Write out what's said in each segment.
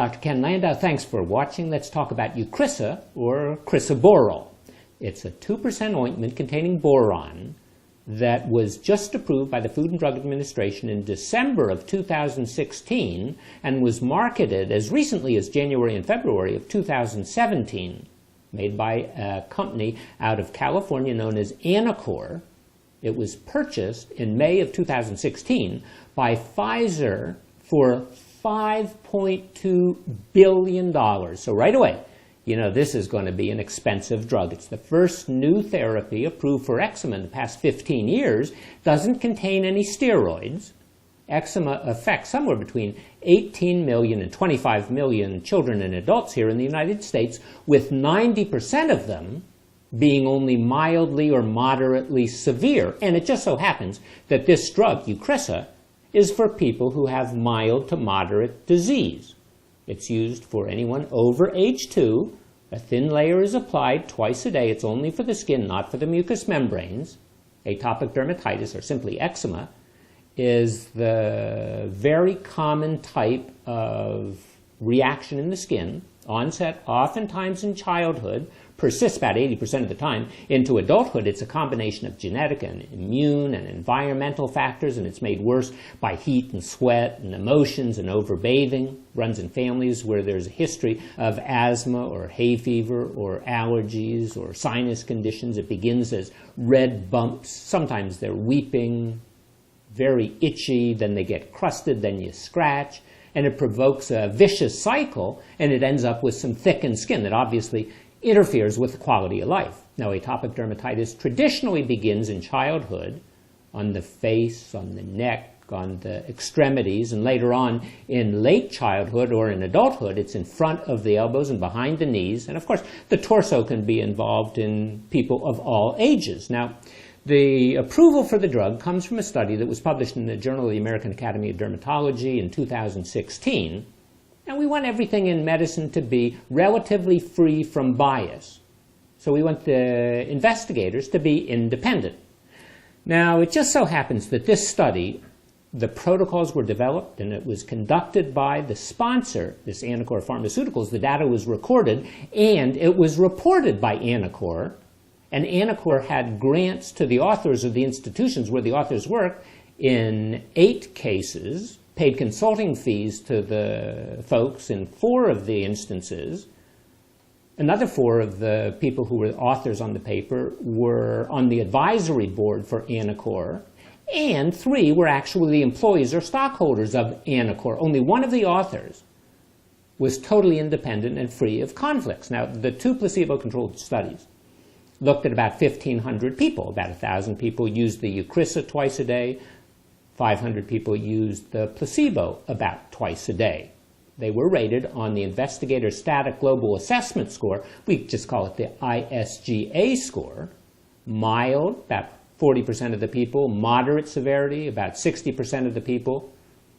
Dr. Ken Landau. Thanks for watching. Let's talk about Eucrisa, or crisaborole. It's a 2% ointment containing boron that was just approved by the Food and Drug Administration in December of 2016 and was marketed as recently as January and February of 2017, made by a company out of California known as Anacor. It was purchased in May of 2016 by Pfizer for $5.2 billion. So right away, you know this is going to be an expensive drug. It's the first new therapy approved for eczema in the past 15 years. Doesn't contain any steroids. Eczema affects somewhere between 18 million and 25 million children and adults here in the United States, with 90% of them being only mildly or moderately severe. And it just so happens that this drug, Eucrisa, is for people who have mild to moderate disease. It's used for anyone over age 2. A thin layer is applied twice a day. It's only for the skin, not for the mucous membranes. Atopic dermatitis, or simply eczema, is the very common type of reaction in the skin, onset oftentimes in childhood, persists about 80% of the time into adulthood. It's a combination of genetic and immune and environmental factors, and it's made worse by heat and sweat and emotions and overbathing. Runs in families where there's a history of asthma or hay fever or allergies or sinus conditions. It begins as red bumps. Sometimes they're weeping, very itchy, then they get crusted, then you scratch, and it provokes a vicious cycle, and it ends up with some thickened skin that obviously interferes with the quality of life. Now, atopic dermatitis traditionally begins in childhood, on the face, on the neck, on the extremities, and later on in late childhood or in adulthood, it's in front of the elbows and behind the knees. And of course, the torso can be involved in people of all ages. Now, the approval for the drug comes from a study that was published in the Journal of the American Academy of Dermatology in 2016. And we want everything in medicine to be relatively free from bias. So we want the investigators to be independent. Now, it just so happens that this study, the protocols were developed and it was conducted by the sponsor, this Anacor Pharmaceuticals. The data was recorded and it was reported by Anacor. And Anacor had grants to the authors of the institutions where the authors work in 8 cases, paid consulting fees to the folks in 4 of the instances. Another 4 of the people who were authors on the paper were on the advisory board for Anacor, and 3 were actually employees or stockholders of Anacor. Only one of the authors was totally independent and free of conflicts. Now, the 2 placebo-controlled studies looked at about 1,500 people. About 1,000 people used the Eucrisa twice a day. 500 people used the placebo about twice a day. They were rated on the Investigator Static Global Assessment Score. We just call it the ISGA score. Mild, about 40% of the people. Moderate severity, about 60% of the people.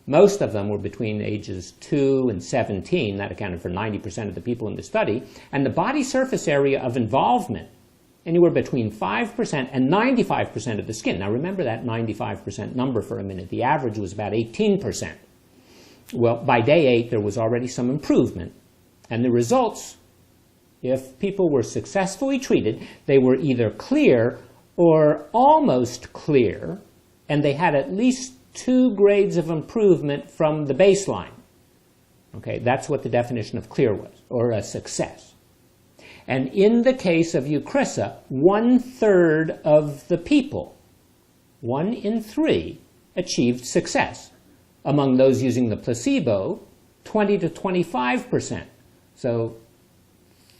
Most of them were between ages 2 and 17. That accounted for 90% of the people in the study. And the body surface area of involvement, anywhere between 5% and 95% of the skin. Now remember that 95% number for a minute. The average was about 18%. Well, by day 8, there was already some improvement. And the results, if people were successfully treated, they were either clear or almost clear, and they had at least 2 grades of improvement from the baseline. Okay, that's what the definition of clear was, or a success. And in the case of Eucrisa, 1/3 of the people, 1 in 3, achieved success. Among those using the placebo, 20 to 25%. So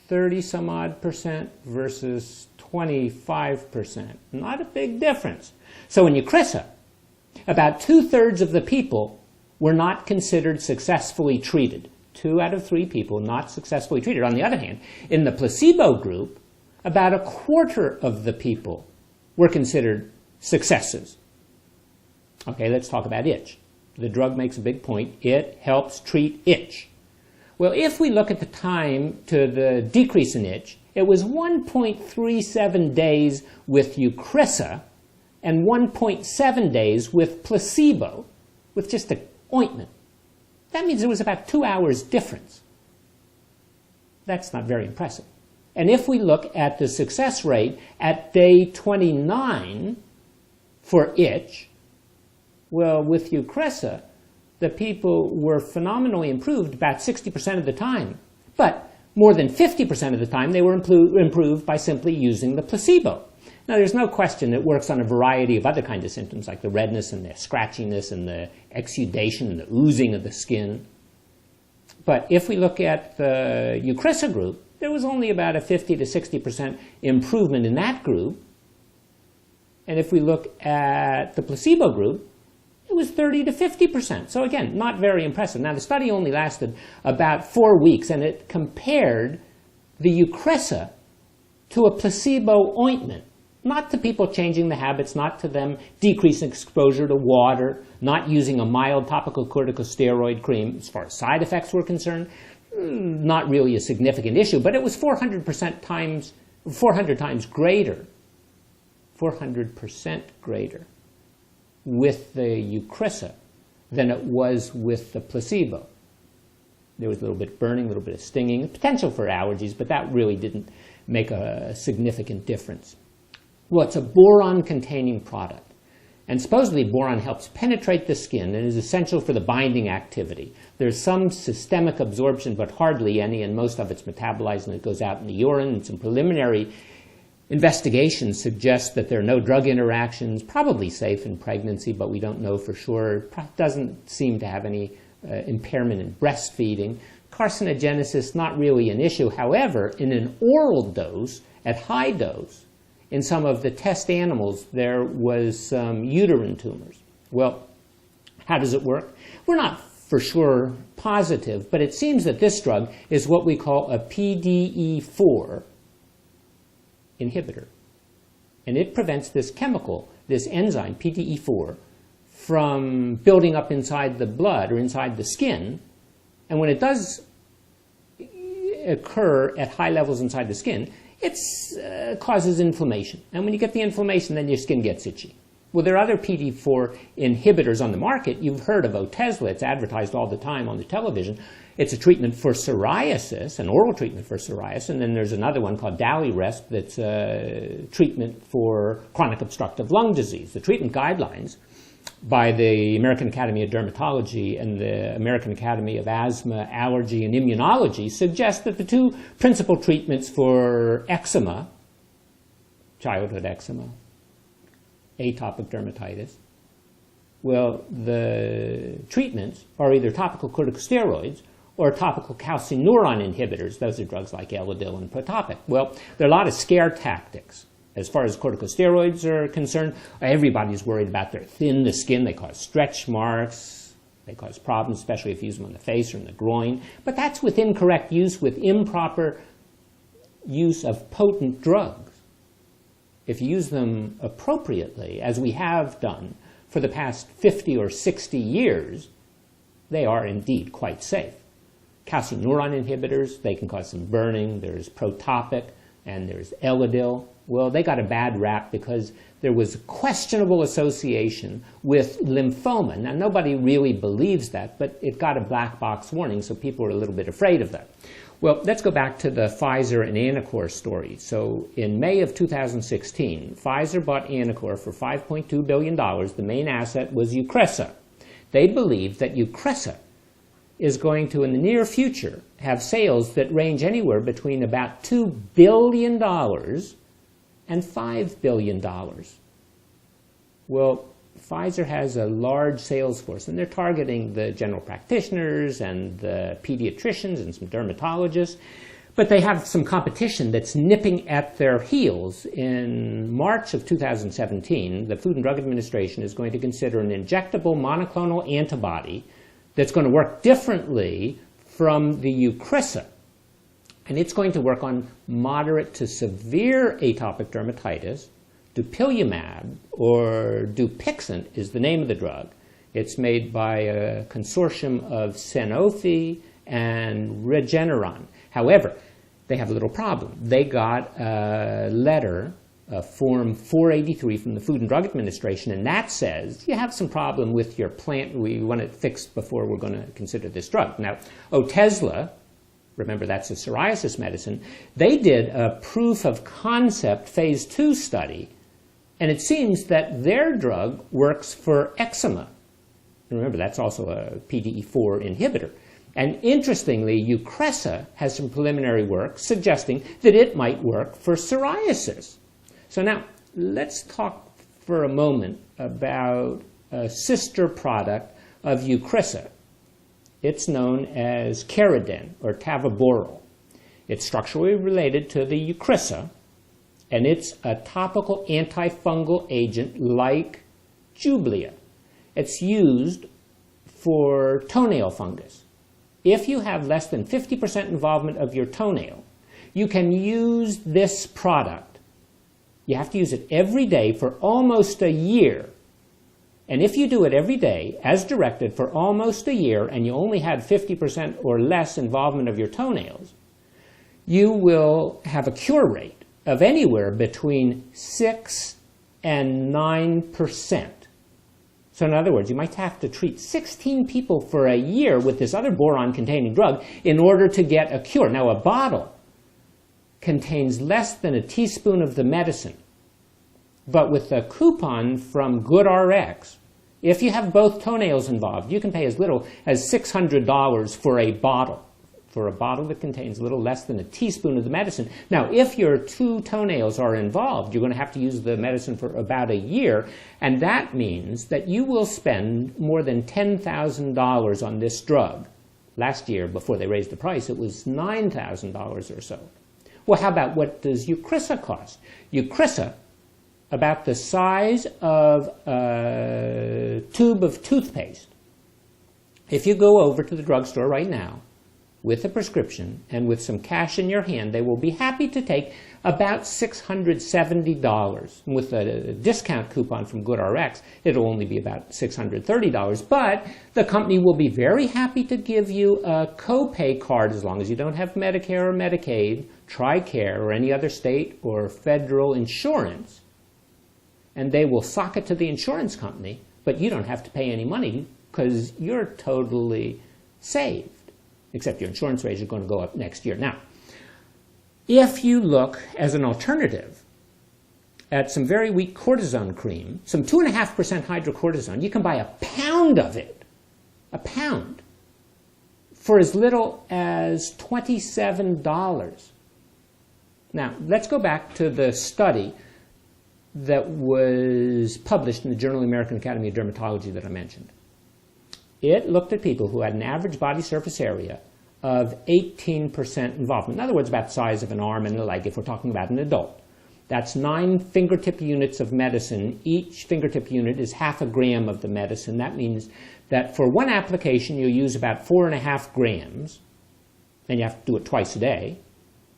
30-some-odd% versus 25%. Not a big difference. So in Eucrisa, about 2/3 of the people were not considered successfully treated. 2 out of 3 people not successfully treated. On the other hand, in the placebo group, about 1/4 of the people were considered successes. Okay, let's talk about itch. The drug makes a big point. It helps treat itch. Well, if we look at the time to the decrease in itch, it was 1.37 days with Eucrisa and 1.7 days with placebo, with just an ointment. That means there was about 2 hours difference. That's not very impressive. And if we look at the success rate at day 29 for itch, well, with Eucrisa, the people were phenomenally improved about 60% of the time. But more than 50% of the time, they were improved by simply using the placebo. Now, there's no question it works on a variety of other kinds of symptoms, like the redness and the scratchiness and the exudation and the oozing of the skin. But if we look at the Eucrisa group, there was only about a 50 to 60% improvement in that group. And if we look at the placebo group, it was 30 to 50%. So again, not very impressive. Now, the study only lasted about 4 weeks, and it compared the Eucrisa to a placebo ointment. Not to people changing the habits, not to them decreasing exposure to water, not using a mild topical corticosteroid cream. As far as side effects were concerned, not really a significant issue, but it was 400 times greater, 400% greater with the Eucrisa than it was with the placebo. There was a little bit of burning, a little bit of stinging, potential for allergies, but that really didn't make a significant difference. Well, it's a boron-containing product. And supposedly boron helps penetrate the skin and is essential for the binding activity. There's some systemic absorption, but hardly any, and most of it's metabolized and it goes out in the urine. And some preliminary investigations suggest that there are no drug interactions, probably safe in pregnancy, but we don't know for sure. It doesn't seem to have any impairment in breastfeeding. Carcinogenesis, not really an issue. However, in an oral dose, at high dose, in some of the test animals, there was some uterine tumors. Well, how does it work? We're not for sure positive, but it seems that this drug is what we call a PDE4 inhibitor. And it prevents this chemical, this enzyme, PDE4, from building up inside the blood or inside the skin. And when it does occur at high levels inside the skin, it causes inflammation. And when you get the inflammation, then your skin gets itchy. Well, there are other PDE4 inhibitors on the market. You've heard of Otezla. It's advertised all the time on the television. It's a treatment for psoriasis, an oral treatment for psoriasis. And then there's another one called Daliresp that's a treatment for chronic obstructive lung disease. The treatment guidelines by the American Academy of Dermatology and the American Academy of Asthma, Allergy, and Immunology suggest that the two principal treatments for eczema, childhood eczema, atopic dermatitis, well, the treatments are either topical corticosteroids or topical calcineurin inhibitors. Those are drugs like Elidel and Protopic. Well, there are a lot of scare tactics. As far as corticosteroids are concerned, everybody's worried about their thin the skin. They cause stretch marks. They cause problems, especially if you use them on the face or in the groin. But that's with incorrect use, with improper use of potent drugs. If you use them appropriately, as we have done for the past 50 or 60 years, they are indeed quite safe. Calcineurin inhibitors, they can cause some burning. There's Protopic and there's Elidel. Well, they got a bad rap because there was a questionable association with lymphoma. Now, nobody really believes that, but it got a black box warning, so people were a little bit afraid of that. Well, let's go back to the Pfizer and Anacor story. So in May of 2016, Pfizer bought Anacor for $5.2 billion. The main asset was Eucrisa. They believed that Eucrisa is going to, in the near future, have sales that range anywhere between about $2 billion and $5 billion. Well, Pfizer has a large sales force, and they're targeting the general practitioners and the pediatricians and some dermatologists. But they have some competition that's nipping at their heels. In March of 2017, the Food and Drug Administration is going to consider an injectable monoclonal antibody that's going to work differently from the Eucrisa. And it's going to work on moderate to severe atopic dermatitis. Dupilumab, or Dupixent, is the name of the drug. It's made by a consortium of Sanofi and Regeneron. However, they have a little problem. They got a letter Form 483 from the Food and Drug Administration, and that says you have some problem with your plant. We want it fixed before we're going to consider this drug. Now, Otezla, remember that's a psoriasis medicine, they did a proof of concept phase 2 study, and it seems that their drug works for eczema. And remember, that's also a PDE4 inhibitor. And interestingly, Eucrisa has some preliminary work suggesting that it might work for psoriasis. So now, let's talk for a moment about a sister product of Eucrisa. It's known as Kerydin, or tavoborol. It's structurally related to the Eucrisa, and it's a topical antifungal agent like Jublia. It's used for toenail fungus. If you have less than 50% involvement of your toenail, you can use this product. You have to use it every day for almost a year. And if you do it every day, as directed, for almost a year, and you only had 50% or less involvement of your toenails, you will have a cure rate of anywhere between 6 and 9%. So in other words, you might have to treat 16 people for a year with this other boron-containing drug in order to get a cure. Now, a bottle contains less than a teaspoon of the medicine. But with a coupon from GoodRx, if you have both toenails involved, you can pay as little as $600 for a bottle that contains a little less than a teaspoon of the medicine. Now, if your 2 toenails are involved, you're going to have to use the medicine for about a year, and that means that you will spend more than $10,000 on this drug. Last year, before they raised the price, it was $9,000 or so. Well, how about what does Eucrisa cost? Eucrisa, about the size of a tube of toothpaste. If you go over to the drugstore right now with a prescription and with some cash in your hand, they will be happy to take about $670. With a discount coupon from GoodRx, it'll only be about $630. But the company will be very happy to give you a copay card as long as you don't have Medicare or Medicaid, TRICARE, or any other state or federal insurance. And they will sock it to the insurance company, but you don't have to pay any money because you're totally saved, except your insurance rates are going to go up next year. Now, if you look as an alternative at some very weak cortisone cream, some 2.5% hydrocortisone, you can buy a pound of it, a pound, for as little as $27. Now, let's go back to the study that was published in the Journal of the American Academy of Dermatology that I mentioned. It looked at people who had an average body surface area of 18% involvement. In other words, about the size of an arm and a leg if we're talking about an adult. That's 9 fingertip units of medicine. Each fingertip unit is half a gram of the medicine. That means that for one application, you'll use about 4.5 grams, and you have to do it twice a day.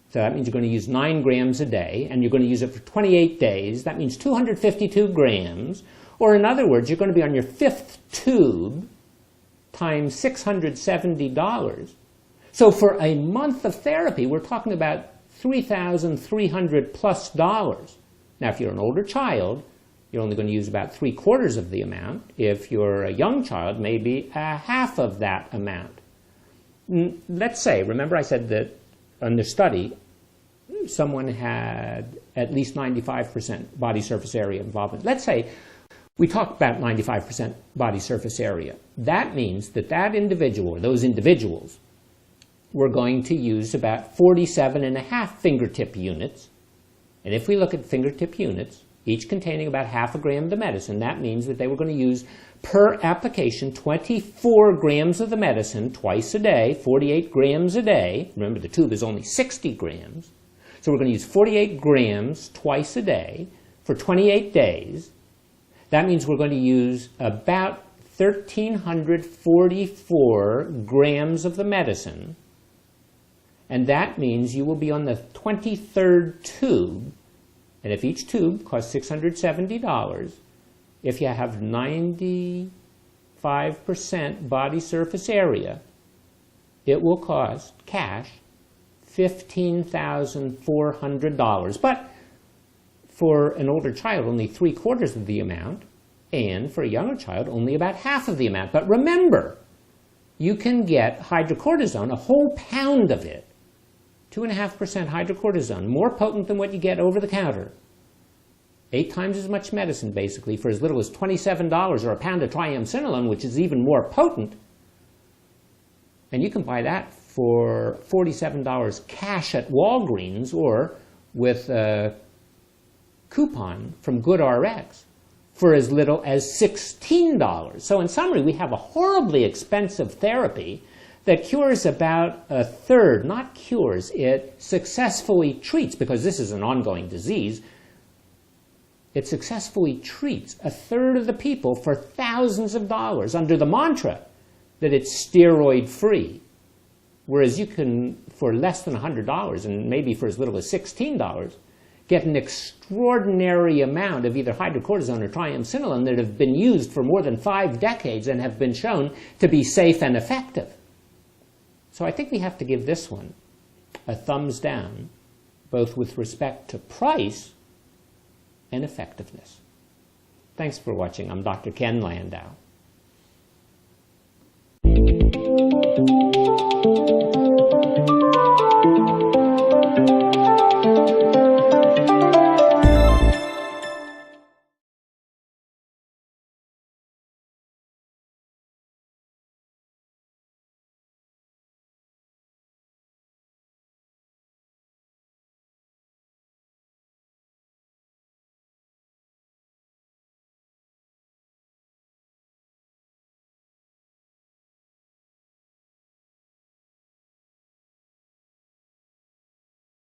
So that means you're going to use 9 grams a day, and you're going to use it for 28 days. That means 252 grams. Or in other words, you're going to be on your 5th tube times $670. So for a month of therapy, we're talking about $3,300 plus. Now, if you're an older child, you're only going to use about 3/4 of the amount. If you're a young child, maybe a half of that amount. Let's say, remember I said that in the study, someone had at least 95% body surface area involvement. Let's say we talk about 95% body surface area. That means that that individual, or those individuals, were going to use about 47.5 fingertip units. And if we look at fingertip units, each containing about half a gram of the medicine, that means that they were going to use, per application, 24 grams of the medicine twice a day, 48 grams a day. Remember, the tube is only 60 grams. So we're going to use 48 grams twice a day for 28 days. That means we're going to use about 1,344 grams of the medicine. And that means you will be on the 23rd tube. And if each tube costs $670, if you have 95% body surface area, it will cost cash $15,400. But For an older child, only 3/4 of the amount, and for a younger child, only about half of the amount. But remember, you can get hydrocortisone, a whole pound of it, 2.5% hydrocortisone, more potent than what you get over the counter. 8 times as much medicine, basically, for as little as $27, or a pound of triamcinolone, which is even more potent. And you can buy that for $47 cash at Walgreens, or with a coupon from GoodRx for as little as $16. So in summary, we have a horribly expensive therapy that cures about a third, not cures, it successfully treats, because this is an ongoing disease, it successfully treats a third of the people for thousands of dollars under the mantra that it's steroid-free. Whereas you can, for less than $100, and maybe for as little as $16, get an extraordinary amount of either hydrocortisone or triamcinolone that have been used for more than 5 decades and have been shown to be safe and effective. So I think we have to give this one a thumbs down, both with respect to price and effectiveness. Thanks for watching. I'm Dr. Ken Landau.